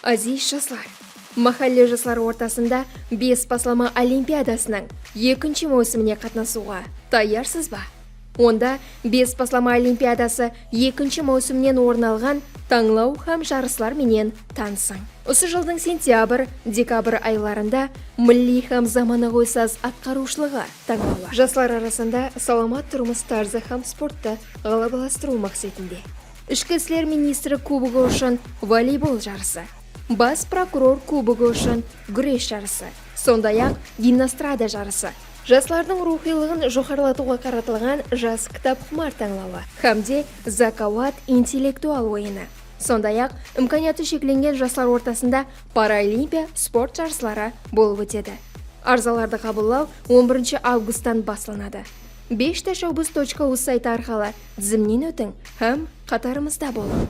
Aziz жастар, mahalliy жастар ортасында бес баслама олимпиадасының екінші маусыміне қатынасуға даяrsыз ба? Онда бес баслама олимпиадасы екінші маусымнен орын алған таңлау һәм жарыслар менен танысың. Осы жылдың сентябрь-декабрь айларында милли һәм заманауи саз атқарушылығы таңлауы. Жастар арасында саламат тұрмыс тарзы һәм спортты ғалабаластыру мақсатында. Ішкі істер министрі кубогы үшін волейбол жарысы, бас прокурор кубогы үшін күрес жарысы, сондай-ақ гимнастрада жарысы, жастардың рухилығын жоғарылатуға қаратылған жас кітапхұмар таңлауы, һәмде закауат интеллектуал ойыны. Сондай-ақ имканияты шекленген жастар ортасында паралимпия спорт жарыслары болып өтеді. Арзаларды қабылдау 11 августтан басыланады. 5-шабыз.uz сайты арқылы тізімнен өтің һәм қатарымызда болың.